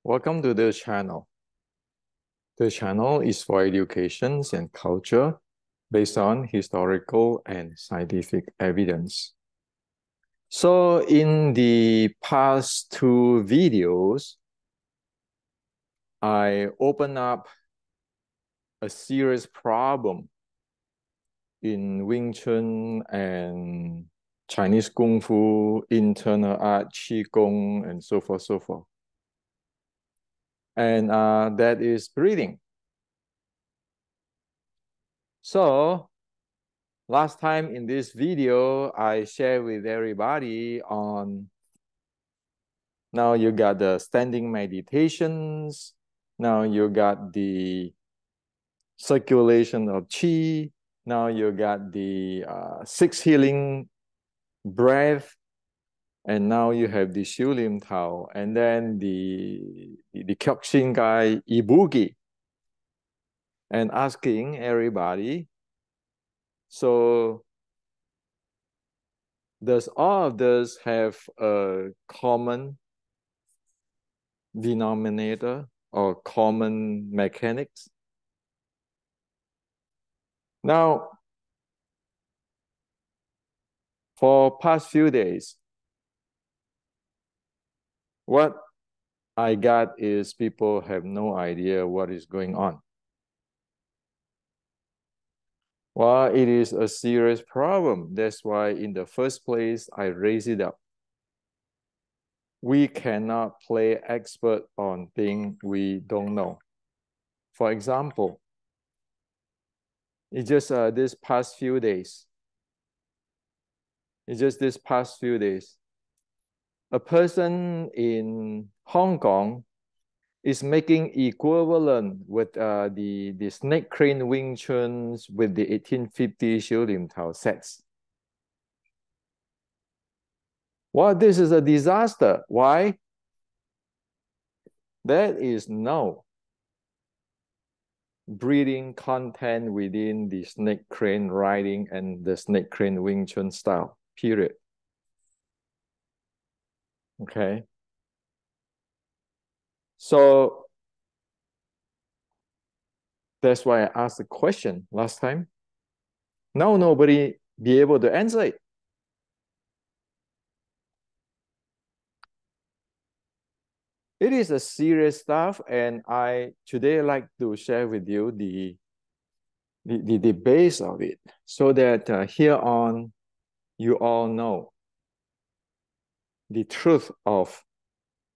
Welcome to the channel. The channel is for education and culture based on historical and scientific evidence. So in the past two videos, I opened up a serious problem in Wing Chun and Chinese Kung Fu, internal art, Qigong, and so forth, so forth. And that is breathing. So last time in this video, I shared with everybody on now you got the standing meditations, now you got the circulation of qi, now you got the six healing breath, and now you have the Shu Lim Tao, and then the Kyokshin Gai Ibugi, and asking everybody, so does all of this have a common denominator or common mechanics? Now, for past few days, what I got is people have no idea what is going on. Well, it is a serious problem. That's why in the first place, I raised it up. We cannot play expert on things we don't know. For example, it's just this past few days. A person in Hong Kong is making equivalent with the snake crane Wing Chuns with the 1850 Shu Lim Tao sets. Well, this is a disaster. Why? There is no breathing content within the snake crane riding and the snake crane Wing Chun style, period. Okay. So that's why I asked the question last time. Now nobody be able to answer it. It is a serious stuff, and I today like to share with you the base of it, so that here on you all know the truth of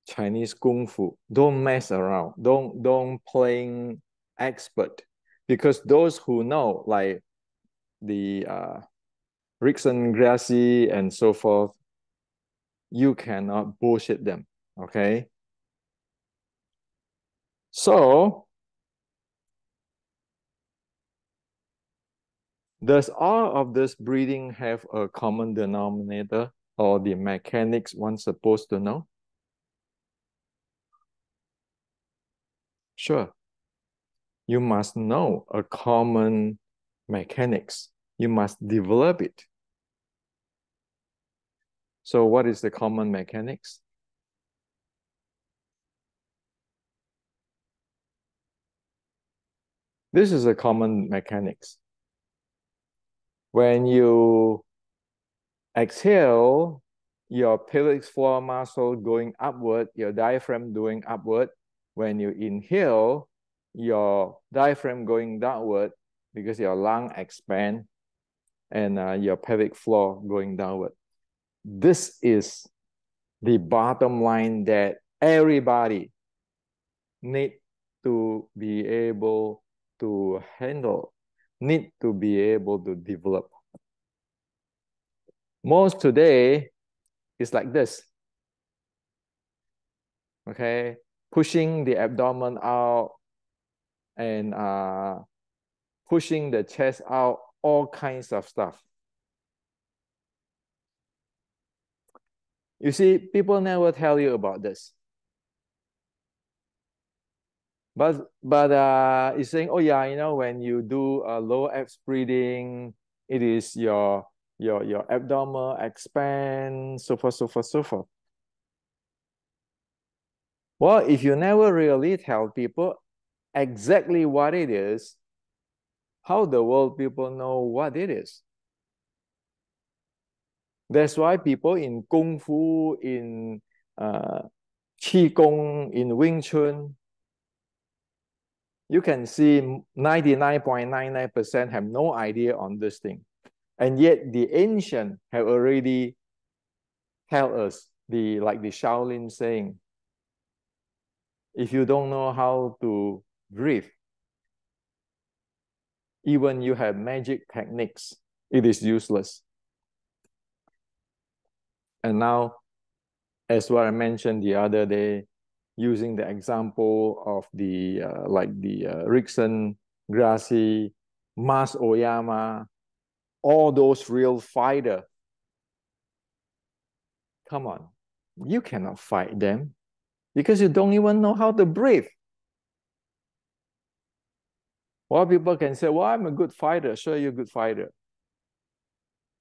Chinese Kung Fu. Don't mess around. Don't playing expert, because those who know, like the Rickson Gracie and so forth, you cannot bullshit them. Okay. So does all of this breathing have a common denominator or the mechanics one supposed to know? Sure. You must know a common mechanics. You must develop it. So what is the common mechanics? This is a common mechanics. When you exhale, your pelvic floor muscle going upward, your diaphragm going upward. When you inhale, your diaphragm going downward because your lung expand and your pelvic floor going downward. This is the bottom line that everybody need to be able to handle, need to be able to develop. Most today is like this. Okay, pushing the abdomen out and pushing the chest out, all kinds of stuff. You see, people never tell you about this. But it's saying, oh yeah, you know, when you do a low abs breathing, it is your abdomen expand, so forth, so forth, so forth. Well, if you never really tell people exactly what it is, how the world people know what it is? That's why people in Kung Fu, in Qigong, in Wing Chun, you can see 99.99% have no idea on this thing. And yet the ancient have already tell us, like the Shaolin saying, if you don't know how to breathe, even you have magic techniques, it is useless. And now, as what I mentioned the other day, using the example of the Rickson, Gracie, Mas Oyama, all those real fighter. Come on, you cannot fight them because you don't even know how to breathe. Well, people can say, well, I'm a good fighter. Sure, you're a good fighter.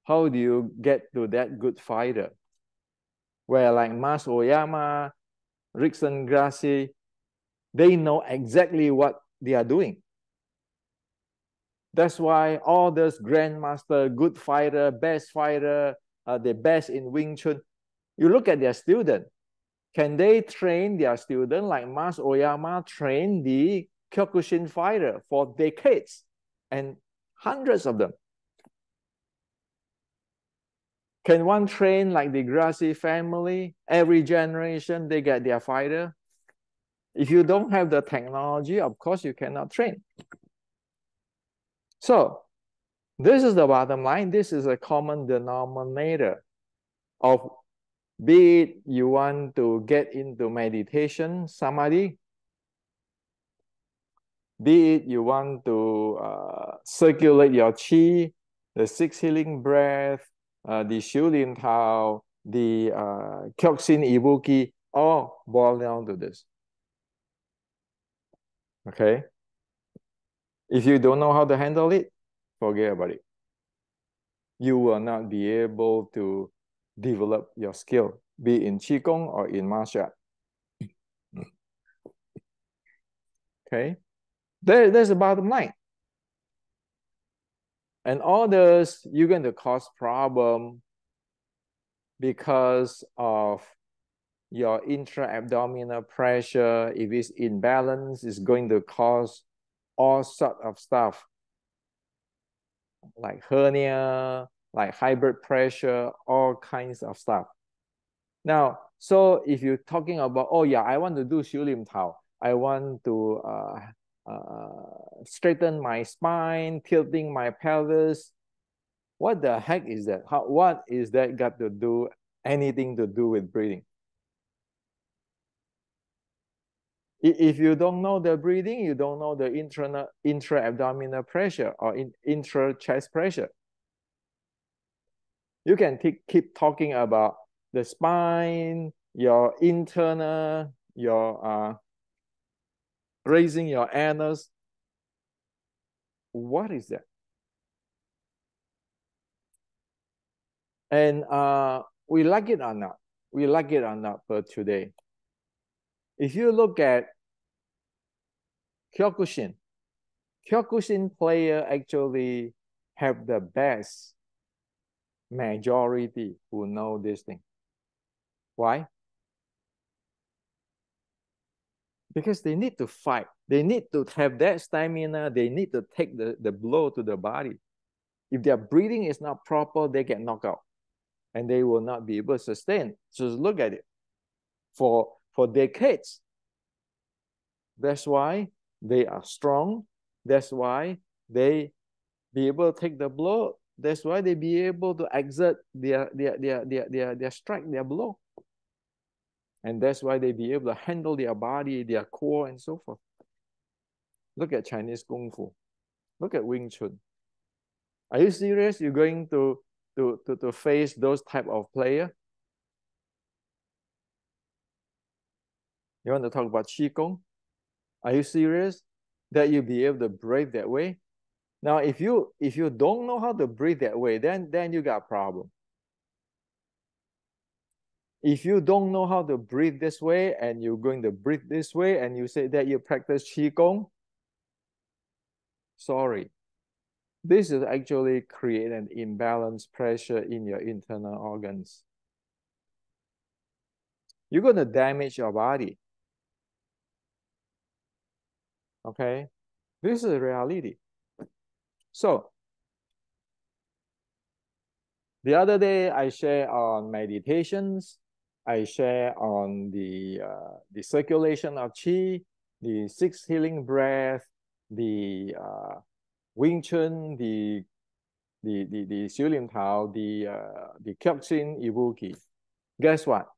How do you get to that good fighter? Where like Mas Oyama, Rickson, Gracie, they know exactly what they are doing. That's why all those grandmaster, good fighter, the best in Wing Chun, you look at their student. Can they train their student like Mas Oyama train the Kyokushin fighter for decades and hundreds of them? Can one train like the Gracie family? Every generation they get their fighter. If you don't have the technology, of course you cannot train. So this is the bottom line. This is a common denominator of, be it you want to get into meditation, samadhi, be it you want to circulate your qi, the six healing breath, the Shu Lin Tao, the Kyokushin Ibuki, all boil down to this. Okay? If you don't know how to handle it, forget about it. You will not be able to develop your skill, be it in Qigong or in martial art. Okay? There's the bottom line. And all this, you're going to cause problem because of your intra-abdominal pressure. If it's imbalanced, it's going to cause all sorts of stuff like hernia, like high blood pressure, all kinds of stuff. Now, so if you're talking about, oh yeah, I want to do Shu Lim Tao, I want to straighten my spine, tilting my pelvis. What the heck is that? What is that got to do anything to do with breathing? If you don't know the breathing, you don't know the intra-abdominal pressure or intra-chest pressure. You can keep talking about the spine, your internal, your raising your anus. What is that? And we like it or not for today. If you look at Kyokushin player actually have the best majority who know this thing. Why? Because they need to fight. They need to have that stamina. They need to take the blow to the body. If their breathing is not proper, they get knocked out. And they will not be able to sustain. Just look at it. For decades. That's why they are strong. That's why they be able to take the blow. That's why they be able to exert their strike, their blow. And that's why they be able to handle their body, their core, and so forth. Look at Chinese Kung Fu. Look at Wing Chun. Are you serious? You're going to face those type of player? You want to talk about Qigong? Are you serious that you'll be able to breathe that way? Now, if you don't know how to breathe that way, then you got a problem. If you don't know how to breathe this way and you're going to breathe this way and you say that you practice Qigong, sorry. This is actually create an imbalance pressure in your internal organs. You're going to damage your body. Okay? This is a reality. So, the other day I share on meditations. I share on the circulation of qi, the 6 healing breath, the Wing Chun, the Xiu Lim Tao, the Kyokshin Ibuki. Guess what?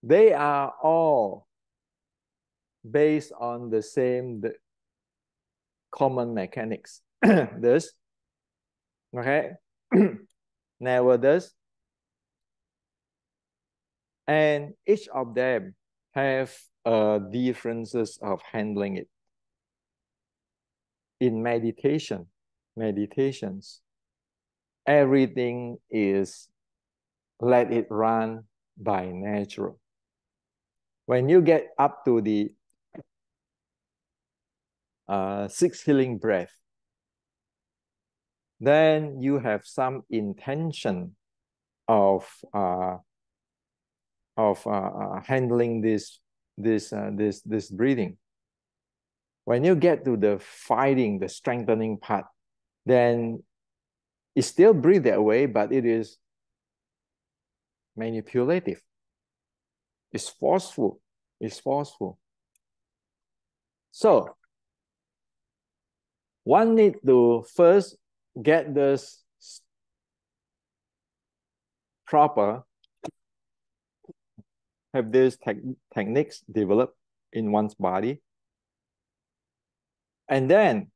They are all based on the same common mechanics. This, okay? Never this. And each of them have differences of handling it. In meditations, everything is let it run by natural. When you get up to the 6 healing breath, then you have some intention of handling this breathing. When you get to the fighting, the strengthening part, then it still breathe that way, but it is manipulative. It's forceful. It's forceful. So one need to first get this proper, have these techniques developed in one's body. And then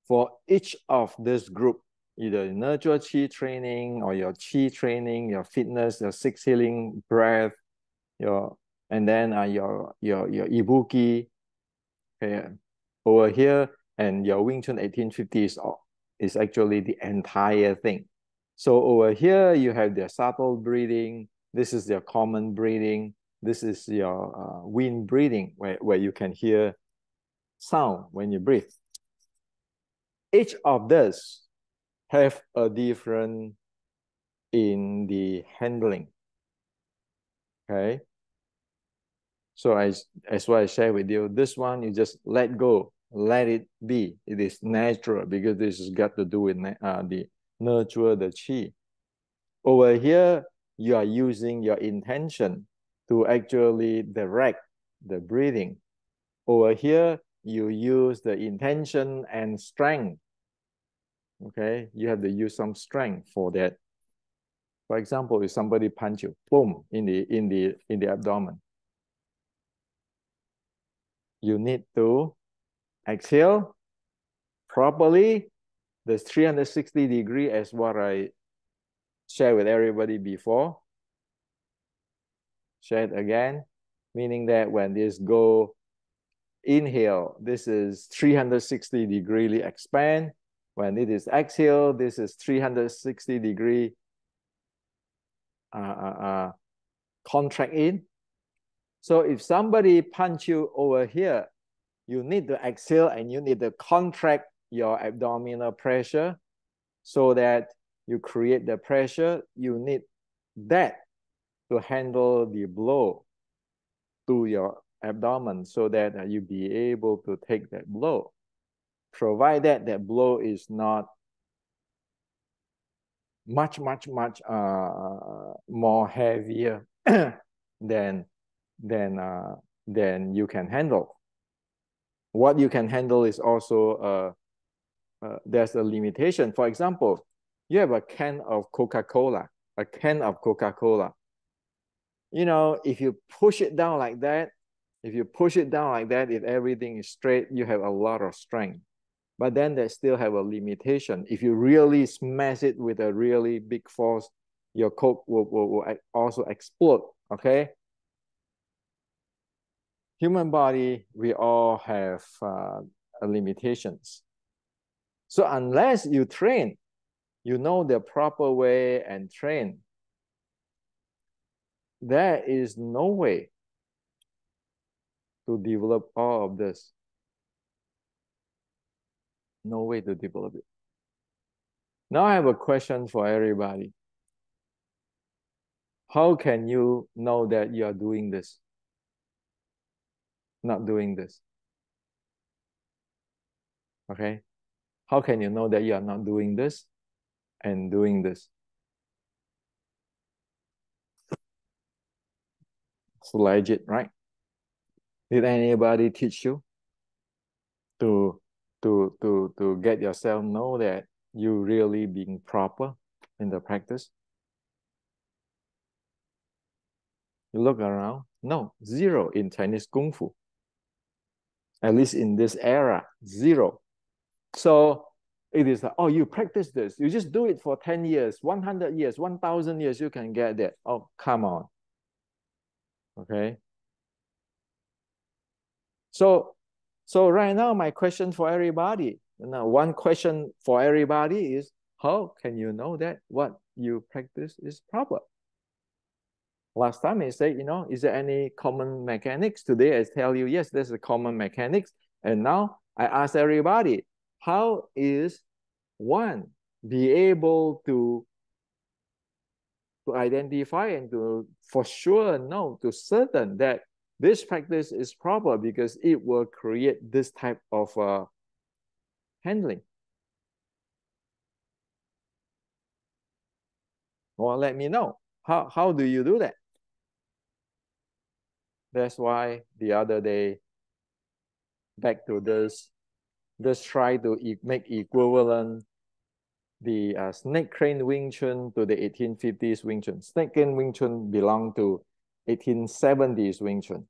for each of this group, either nurture qi training or your qi training, your fitness, your 6 healing breath, and then your ibuki, okay, over here, and your Wing Chun 1850 is actually the entire thing. So over here, you have the subtle breathing. This is your common breathing. This is your wind breathing, where you can hear sound when you breathe. Each of this have a different in the handling. Okay. So as what I share with you, this one you just let go, let it be. It is natural because this has got to do with the nurture the qi. Over here, you are using your intention to actually direct the breathing. Over here, you use the intention and strength. Okay, you have to use some strength for that. For example, if somebody punch you, boom, in the abdomen, you need to exhale properly. The 360 degree as what I shared with everybody before. Share it again, meaning that when this go inhale, this is 360 degree expand. When it is exhale, this is 360 degree contract in. So if somebody punch you over here, you need to exhale and you need to contract your abdominal pressure so that you create the pressure. You need that to handle the blow to your abdomen so that you be able to take that blow. Provided that blow is not much more heavier than you can handle. What you can handle is also there's a limitation. For example, you have a can of Coca-Cola, You know, if you push it down like that, if everything is straight, you have a lot of strength. But then they still have a limitation. If you really smash it with a really big force, your Coke will also explode, okay? Human body, we all have limitations. So unless you train, you know the proper way and train, there is no way to develop all of this. No way to develop it. Now I have a question for everybody. How can you know that you are doing this? Not doing this. Okay? How can you know that you are not doing this and doing this? It's legit, right? Did anybody teach you to get yourself know that you really being proper in the practice? You look around. No, zero in Chinese Kung Fu. At least in this era, zero. So it is like, oh, you practice this. You just do it for 10 years, 100 years, 1,000 years, you can get that. Oh, come on. Okay. So right now, my question for everybody, now one question for everybody is, how can you know that what you practice is proper? Last time I said, is there any common mechanics? Today I tell you, yes, there's a common mechanics. And now I ask everybody, how is one be able to identify and to for sure know to certain that this practice is proper because it will create this type of handling? Well, let me know. How do you do that? That's why the other day, back to this, just try to make equivalent the snake crane Wing Chun to the 1850s Wing Chun. Snake crane Wing Chun belong to 1870s Wing Chun.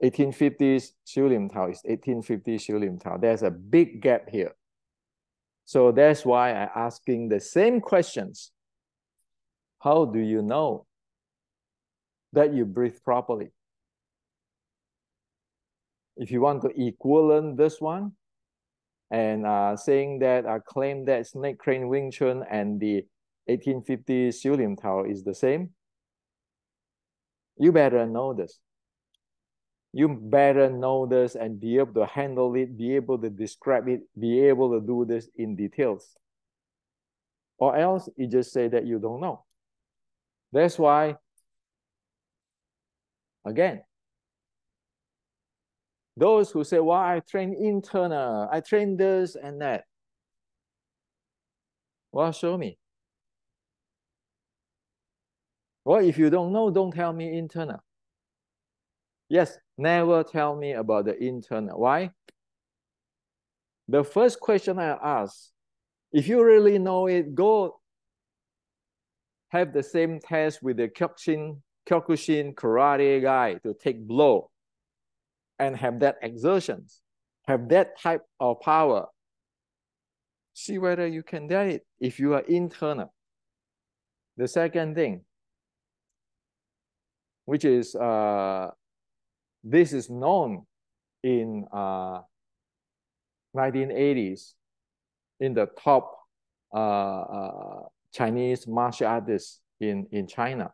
1850s Xiu Lim Tao is 1850s Xiu Lim Tao. There's a big gap here. So that's why I'm asking the same questions. How do you know that you breathe properly? If you want to equivalent this one, and saying that claim that snake crane Wing Chun and the 1850s Xiu Lim Tao is the same, you better know this. You better know this and be able to handle it, be able to describe it, be able to do this in details. Or else you just say that you don't know. That's why, again, those who say, well, I train internal, I train this and that. Well, show me. Well, if you don't know, don't tell me internal. Yes, never tell me about the internal. Why? The first question I ask, if you really know it, go have the same test with the Kyokushin karate guy to take blow and have that exertions, have that type of power. See whether you can get it if you are internal. The second thing, which is this is known in 1980s in the top Chinese martial artists in China,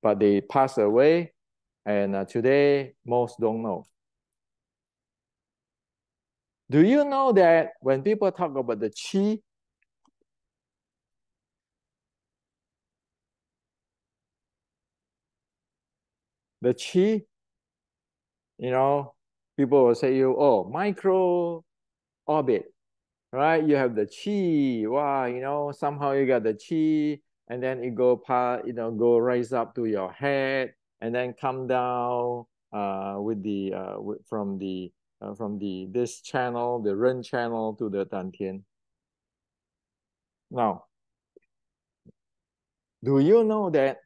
but they passed away, and today most don't know. Do you know that when people talk about the qi, the qi, people will say oh, micro orbit, right? You have the qi, wow, somehow you got the qi, and then it go rise up to your head, and then come down with the from this channel, the Ren channel to the Dantian. Now, do you know that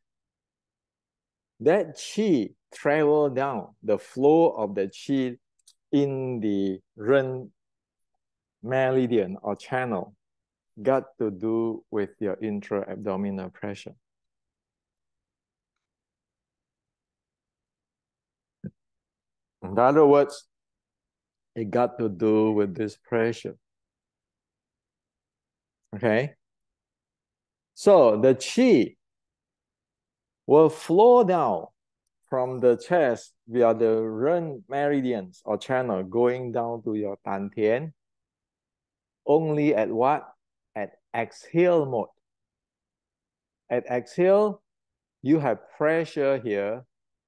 qi travel down, the flow of the qi in the Ren meridian or channel got to do with your intra-abdominal pressure? In other words, it got to do with this pressure. Okay? So the qi will flow down from the chest via the Ren meridians or channel going down to your dantian. Only at what? At exhale mode. At exhale, you have pressure here.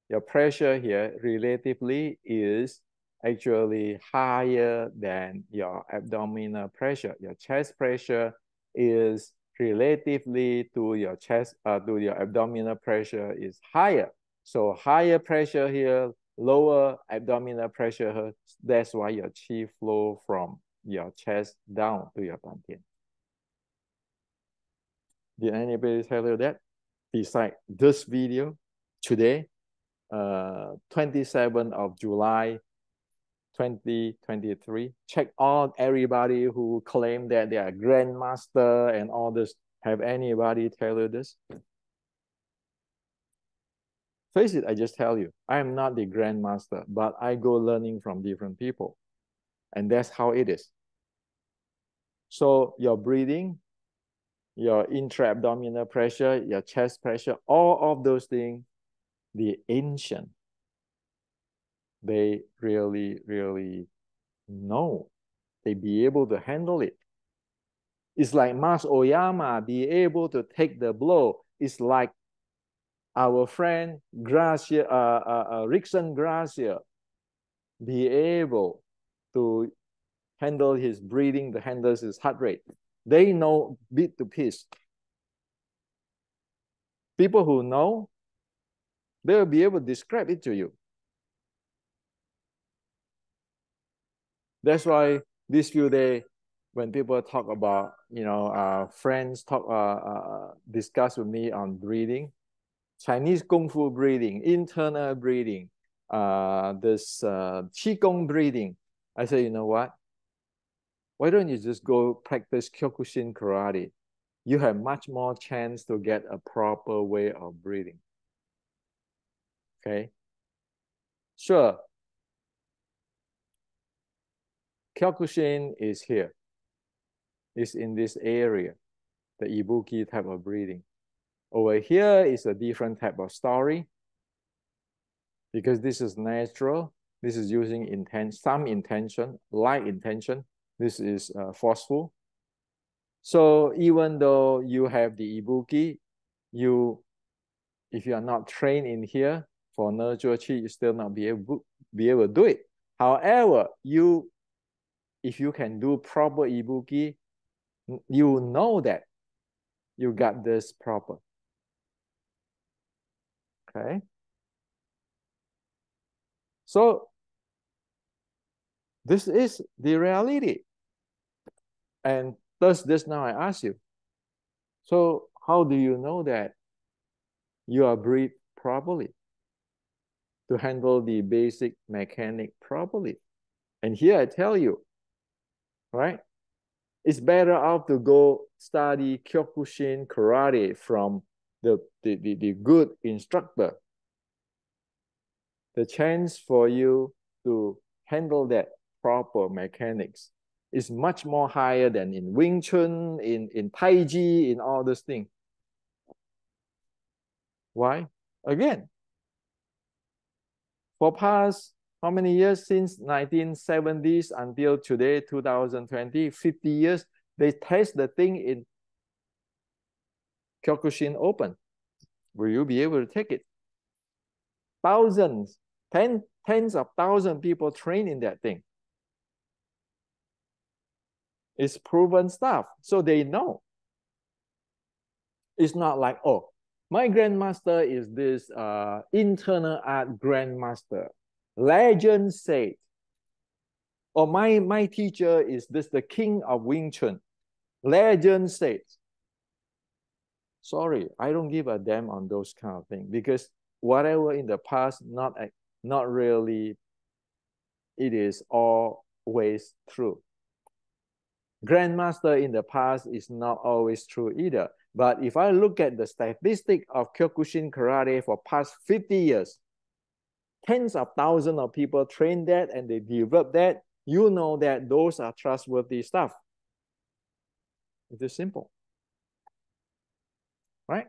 Your pressure here relatively is actually higher than your abdominal pressure. Your chest pressure is relatively to your chest, to your abdominal pressure is higher. So higher pressure here, lower abdominal pressure here. That's why your qi flow from your chest down to your dantian. Did anybody tell you that? Beside this video today, 27th of July, 2023. Check out everybody who claim that they are grandmaster and all this. Have anybody tell you this? Face it, I just tell you, I am not the grandmaster, but I go learning from different people. And that's how it is. So your breathing, your intra-abdominal pressure, your chest pressure, all of those things, the ancient, they really, really know. They be able to handle it. It's like Mas Oyama be able to take the blow. It's like our friend Gracia, Rickson Gracia be able to handle his breathing, to handle his heart rate. They know beat to piece. People who know, they'll be able to describe it to you. That's why these few days, when people talk about, friends talk, discuss with me on breathing, Chinese Kung Fu breathing, internal breathing, this Qigong breathing, I say, you know what? Why don't you just go practice Kyokushin karate? You have much more chance to get a proper way of breathing. Okay? Sure. Kyokushin is here. It's in this area, the Ibuki type of breathing. Over here is a different type of story because this is natural. This is using some intention, light intention. This is forceful. So even though you have the Ibuki, if you are not trained in here for nurture chi, you still not be able to do it. However, if you can do proper Ibuki, you know that you got this proper. Okay. So this is the reality. And thus this now I ask you, so how do you know that you are breathed properly to handle the basic mechanic properly? And here I tell you, right? It's better off to go study Kyokushin karate from the good instructor. The chance for you to handle that proper mechanics is much more higher than in Wing Chun, in Tai Chi, in all those things. Why? Again, for past how many years, since 1970s until today, 2020, 50 years, they test the thing in Kyokushin Open. Will you be able to take it? Thousands, tens of thousands of people train in that thing. It's proven stuff, so they know. It's not like, oh, my grandmaster is this internal art grandmaster. Legend said. Or my teacher is this the king of Wing Chun. Legend said. Sorry, I don't give a damn on those kind of things because whatever in the past, not really, it is always true. Grandmaster in the past is not always true either. But if I look at the statistic of Kyokushin karate for past 50 years, tens of thousands of people train that and they develop that, you know that those are trustworthy stuff. It is simple. Right?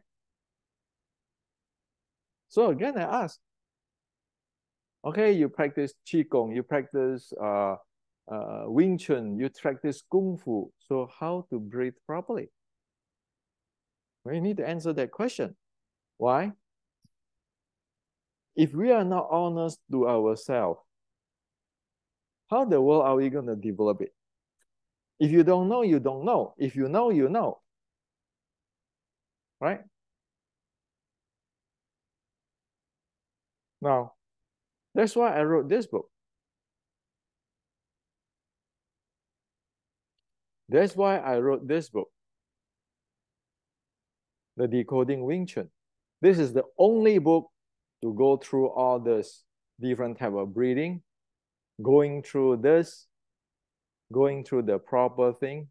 So again, I ask, okay, you practice Qigong, you practice Wing Chun, you practice Kung Fu. So how to breathe properly? We need to answer that question. Why? If we are not honest to ourselves, how the world are we going to develop it? If you don't know, you don't know. If you know, you know. Right? Now, that's why I wrote this book. That's why I wrote this book, The Decoding Wing Chun. This is the only book to go through all this different type of breathing, going through this, going through the proper thing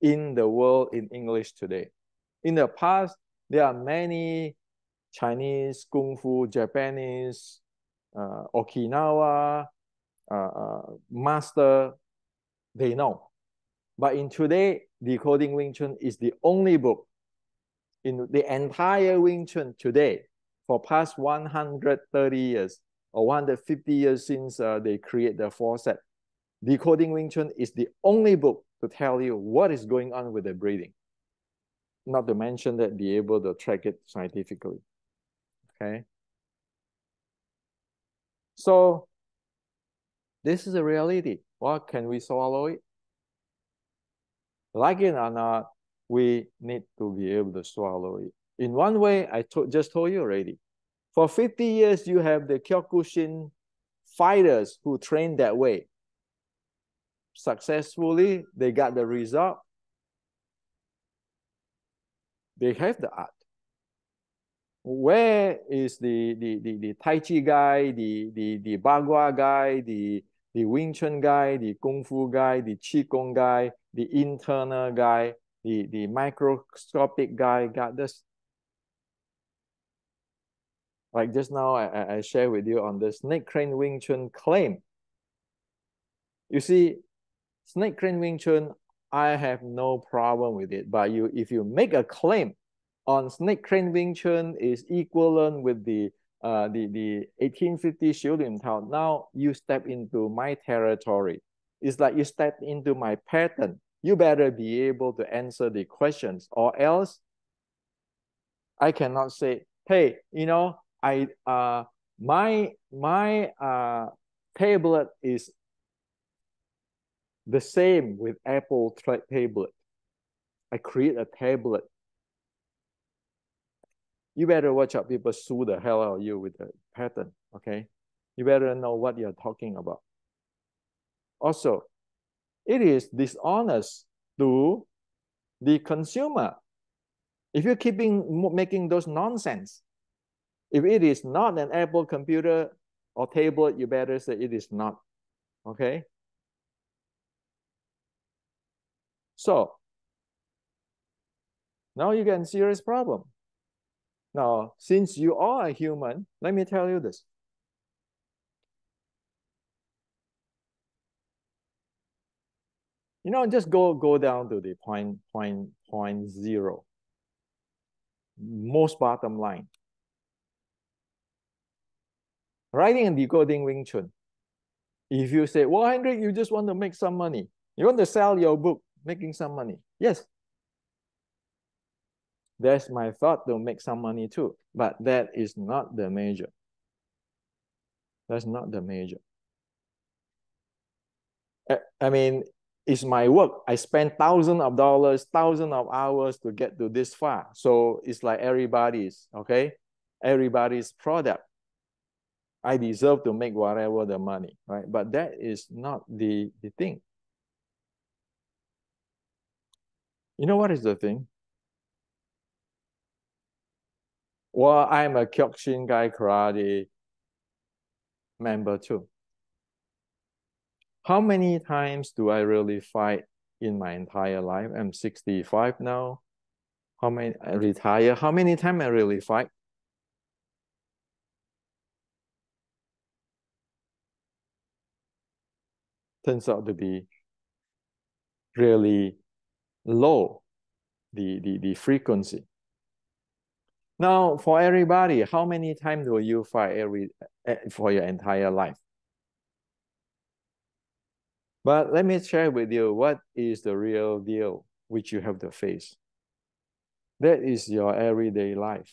in the world in English today. In the past, there are many Chinese, Kung Fu, Japanese, Okinawa, master, they know. But in today, Decoding Wing Chun is the only book in the entire Wing Chun today for past 130 years or 150 years since they create the forceps. Decoding Wing Chun is the only book to tell you what is going on with the breathing. Not to mention that be able to track it scientifically. Okay. So this is a reality. What can we swallow it? Like it or not, we need to be able to swallow it. In one way, I just told you already. For 50 years, you have the Kyokushin fighters who train that way. Successfully, they got the result. They have the art. Where is the Tai Chi guy, the Bagua guy, the Wing Chun guy, the Kung Fu guy, the Qigong guy, the internal guy, the microscopic guy got this? Like just now, I share with you on the snake crane Wing Chun claim. You see, snake crane Wing Chun, I have no problem with it. But if you make a claim on snake crane Wing Chun is equivalent with the 1850 Shilin Tao, now you step into my territory. It's like you step into my pattern. You better be able to answer the questions, or else I cannot say, hey, you know, my tablet is the same with Apple tablet. I create a tablet. You better watch out. People sue the hell out of you with the patent, okay? You better know what you're talking about. Also, it is dishonest to the consumer. If you're making those nonsense, if it is not an Apple computer or tablet, you better say it is not, okay? So, now you get a serious problem. Now, since you are a human, let me tell you this. You know, just go down to the point zero. Most bottom line. Writing and decoding Wing Chun. If you say, well, Hendrik, you just want to make some money. You want to sell your book, making some money. Yes. That's my thought to make some money too. But that is not the major. That's not the major. I mean, it's my work. I spend thousands of dollars, thousands of hours to get to this far. So it's like everybody's, okay? Everybody's product. I deserve to make whatever the money, right? But that is not the thing. You know what is the thing? Well, I'm a Kyokushinkai karate member too. How many times do I really fight in my entire life? I'm 65 now. How many I retire? How many times I really fight? Turns out to be really low, the frequency. Now, for everybody, how many times will you fight for your entire life? But let me share with you what is the real deal which you have to face. That is your everyday life.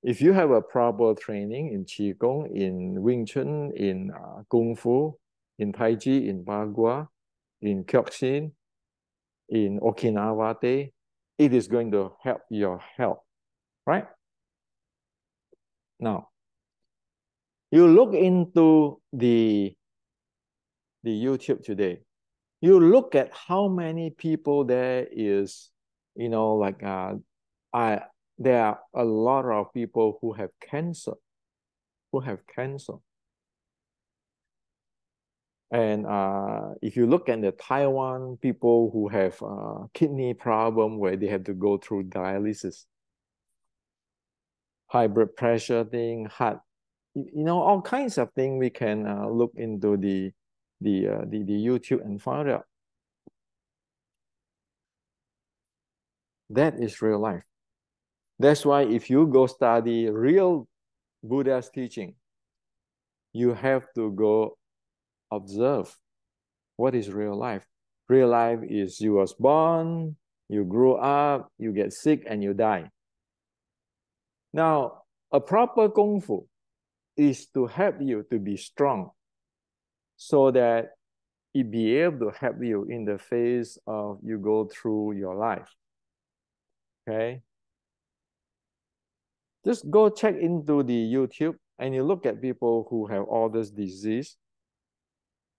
If you have a proper training in Qigong, in Wing Chun, in Kung Fu, in Tai Chi, in Bagua, in Kyokushin, in Okinawa Te, it is going to help your health, right? Now, you look into the YouTube today, you look at how many people there is, you know, like there are a lot of people who have cancer, And if you look at the Taiwan people who have kidney problem where they have to go through dialysis, high blood pressure thing, heart, you know, all kinds of things we can look into the YouTube and find out. That is real life. That's why if you go study real Buddha's teaching, you have to go observe what is real life. Real life is you was born, you grew up, you get sick, and you die. Now, a proper Kung Fu is to help you to be strong so that it be able to help you in the face of you go through your life. Okay? Just go check into the YouTube and you look at people who have all this disease,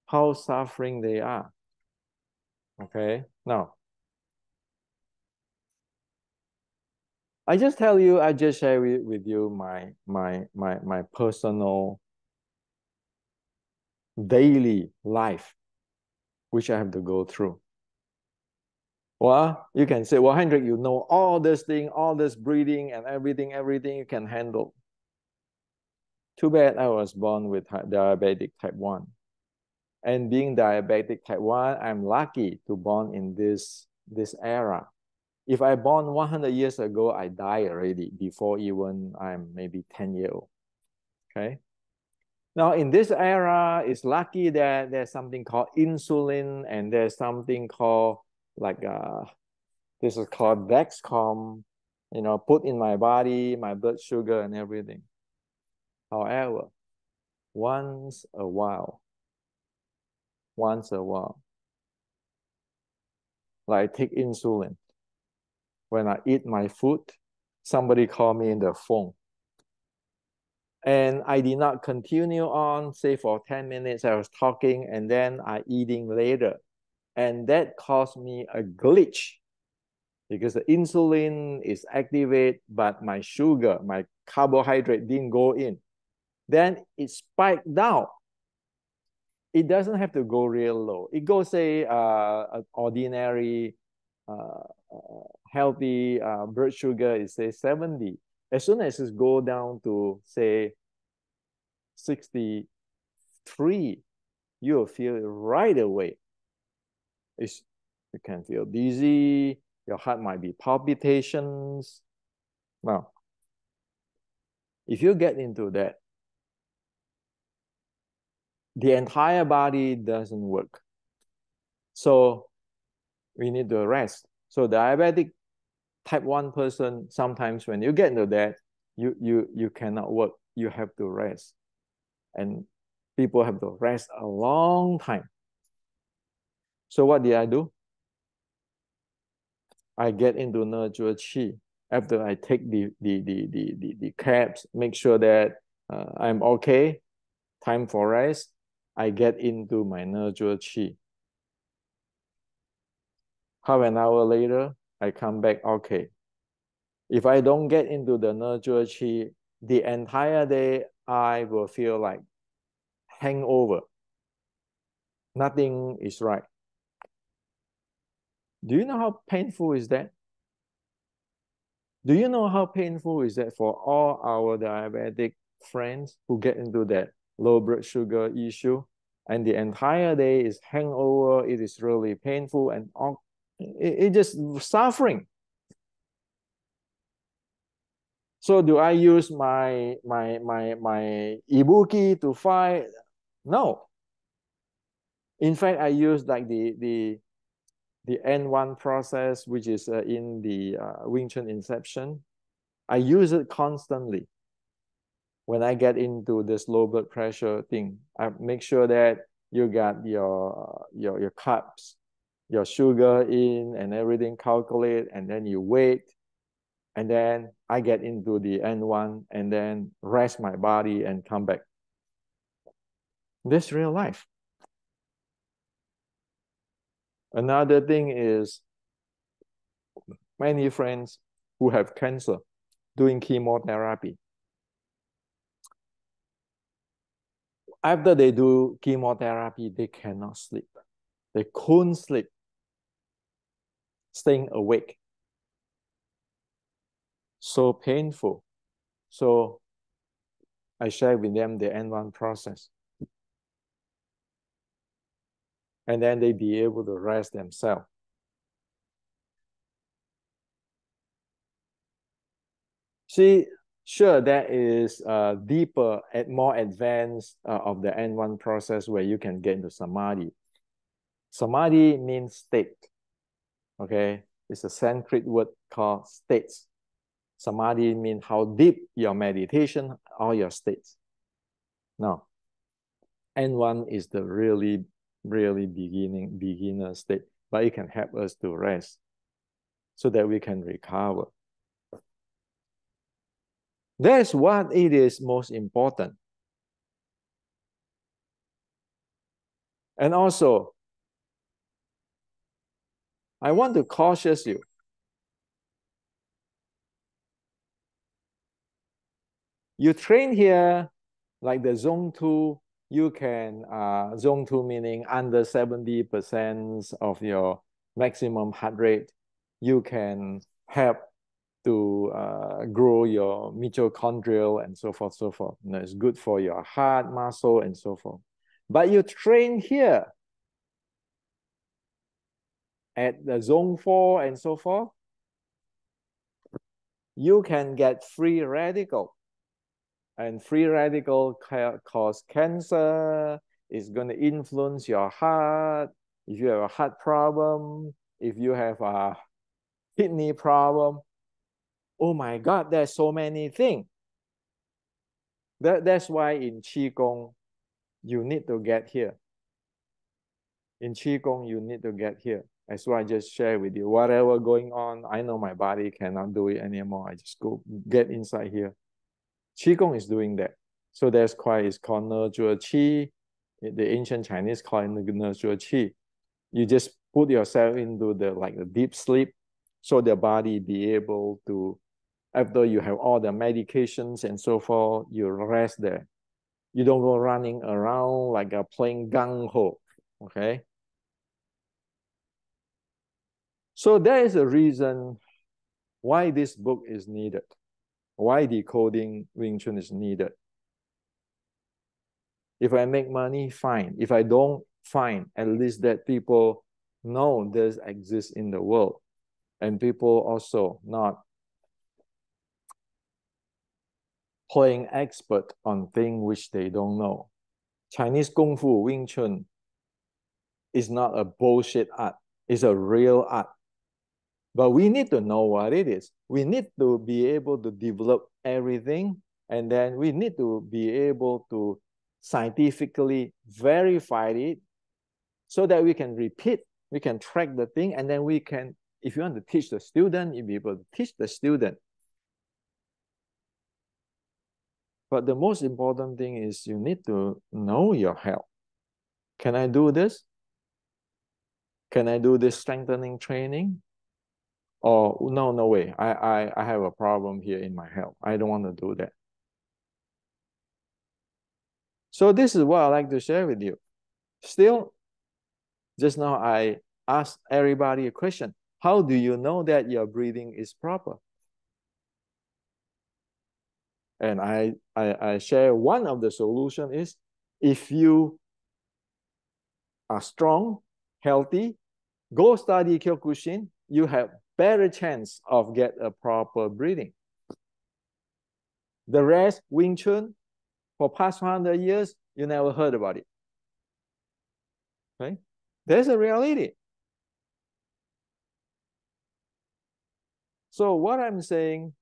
how suffering they are. Okay? Now, I just share with you my personal daily life, which I have to go through. Well, you can say, well, Hendrik, you know all this thing, all this breathing and everything you can handle. Too bad I was born with diabetic type 1. And being diabetic type 1, I'm lucky to born in this era. If I born 100 years ago, I die already before even I'm maybe 10 years old. Okay? Now, in this era, it's lucky that there's something called insulin and there's something called like this is called Dexcom, you know, put in my body, my blood sugar and everything. However, once a while, like I take insulin. When I eat my food, somebody call me in the phone. And I did not continue on, say for 10 minutes, I was talking and then I eating later. And that caused me a glitch because the insulin is activated, but my sugar, my carbohydrate didn't go in. Then it spiked down. It doesn't have to go real low. It goes, say, an ordinary, healthy blood sugar is, say, 70. As soon as it go down to, say, 63, you'll feel it right away. You can feel dizzy. Your heart might be palpitations. Now, if you get into that, the entire body doesn't work. So we need to rest. So diabetic type 1 person, sometimes when you get into that, you cannot work. You have to rest. And people have to rest a long time. So what did I do? I get into nurture chi. After I take the cabs, make sure that I'm okay, time for rest, I get into my nurture chi. Half an hour later, I come back, okay. If I don't get into the nurture chi, the entire day, I will feel like hangover. Nothing is right. Do you know how painful is that? Do you know how painful is that for all our diabetic friends who get into that low blood sugar issue? And the entire day is hangover. It is really painful and all It just suffering. So do I use my ibuki to fight? No. In fact, I use like the N1 process, which is in the Wing Chun Inception. I use it constantly. When I get into this low blood pressure thing, I make sure that you got your carbs, your sugar in and everything calculate, and then you wait. And then I get into the N1 and then rest my body and come back. This real life. Another thing is many friends who have cancer doing chemotherapy. After they do chemotherapy, they cannot sleep. They couldn't sleep, staying awake. So painful. So I share with them the N1 process. And then they be able to rest themselves. See, sure, that is deeper and more advanced of the N1 process where you can get into samadhi. Samadhi means state. Okay, it's a Sanskrit word called states. Samadhi means how deep your meditation or your states. Now, N1 is the really beginner state, but it can help us to rest so that we can recover. That's what it is most important. And also, I want to caution you. You train here, like the zone 2, you can, zone 2 meaning under 70% of your maximum heart rate, you can help to grow your mitochondrial and so forth, so forth. You know, it's good for your heart, muscle, and so forth. But you train here at the zone 4 and so forth, you can get free radical. And free radical cause cancer. It's going to influence your heart. If you have a heart problem, if you have a kidney problem, oh my God, there's so many things. That's why in Qigong, you need to get here. In Qigong, you need to get here. That's why I just share with you. Whatever going on, I know my body cannot do it anymore. I just go get inside here. Qigong is doing that. So that's why it's called Nezhe Qi. The ancient Chinese call it Nezhe Qi. You just put yourself into the deep sleep so the body be able to, after you have all the medications and so forth, you rest there. You don't go running around like a playing gung ho, okay? So there is a reason why this book is needed, why decoding Wing Chun is needed. If I make money, fine. If I don't, fine. At least that people know this exists in the world. And people also not playing expert on things which they don't know. Chinese Kung Fu, Wing Chun, is not a bullshit art. It's a real art. But we need to know what it is. We need to be able to develop everything. And then we need to be able to scientifically verify it so that we can repeat, we can track the thing, and then we can, if you want to teach the student, you'll be able to teach the student. But the most important thing is you need to know your health. Can I do this? Can I do this strengthening training? Or no way, I have a problem here in my health. I don't want to do that. So this is what I like to share with you. Still, just now I asked everybody a question. How do you know that your breathing is proper? And I share one of the solution is if you are strong, healthy, Go study Kyokushin, you have better chance of get a proper breathing. The rest, Wing Chun, for past 100 years, you never heard about it. Right? There's a reality. So what I'm saying,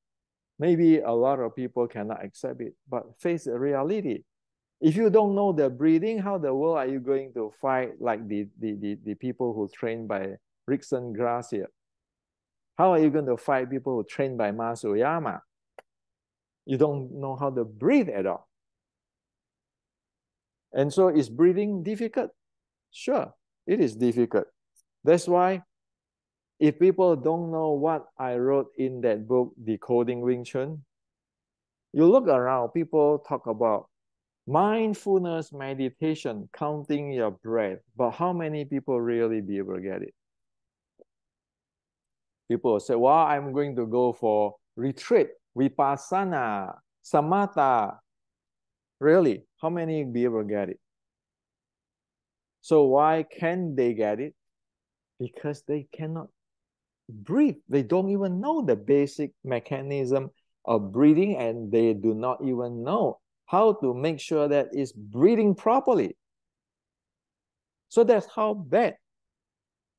maybe a lot of people cannot accept it, but face the reality. If you don't know the breathing, how the world are you going to fight like the people who trained by Rickson Gracia? How are you going to fight people who trained by Masuyama? You don't know how to breathe at all. And so is breathing difficult? Sure, it is difficult. That's why if people don't know what I wrote in that book, Decoding Wing Chun, you look around, people talk about mindfulness meditation, counting your breath, but how many people really be able to get it? People say, well, I'm going to go for retreat, vipassana, samatha. Really, how many be able to get it? So why can they get it? Because they cannot breathe. They don't even know the basic mechanism of breathing, and they do not even know how to make sure that it's breathing properly. So that's how bad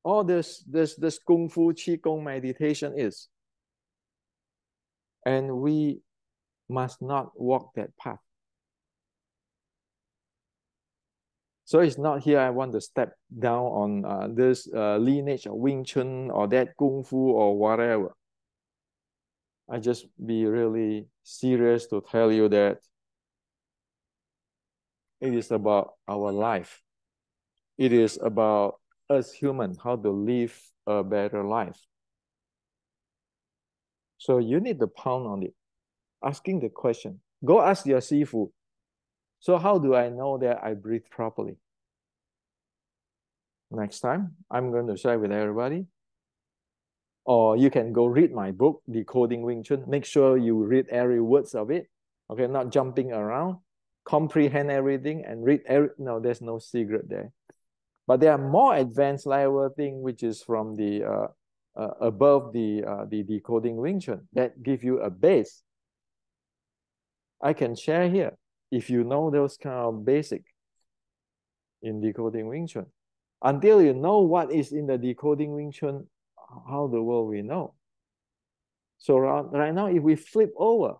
all this Kung Fu Qigong meditation is. And we must not walk that path. So it's not here I want to step down on this lineage of Wing Chun or that Kung Fu or whatever. I just be really serious to tell you that it is about our life. It is about us humans, how to live a better life. So you need to pound on it, asking the question. Go ask your sifu. So how do I know that I breathe properly? Next time, I'm going to share with everybody. Or you can go read my book, Decoding Wing Chun. Make sure you read every words of it. Okay, not jumping around. Comprehend everything and read every. No, there's no secret there. But there are more advanced level thing which is from the above the Decoding Wing Chun that give you a base. I can share here if you know those kind of basic in Decoding Wing Chun. Until you know what is in the Decoding Wing Chun, how the world we know. So right now, if we flip over,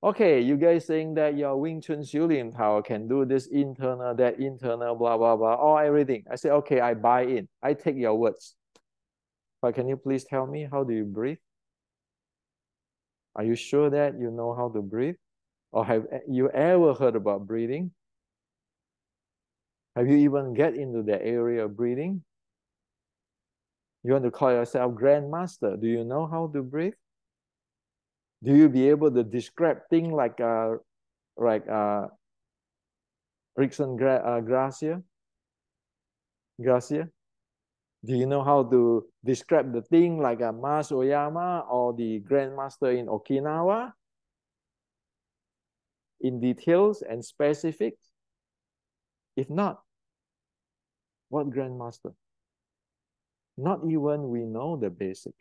okay, you guys saying that your Wing Chun Xiulin Tao can do this internal, that internal, blah, blah, blah, all everything. I say, okay, I buy in. I take your words. But can you please tell me, how do you breathe? Are you sure that you know how to breathe? Or have you ever heard about breathing? Have you even get into the area of breathing? You want to call yourself grandmaster. Do you know how to breathe? Do you be able to describe things like Rickson Gracia? Gracia? Do you know how to describe the thing like a Mas Oyama or the Grandmaster in Okinawa in details and specifics? If not, what Grandmaster? Not even we know the basic.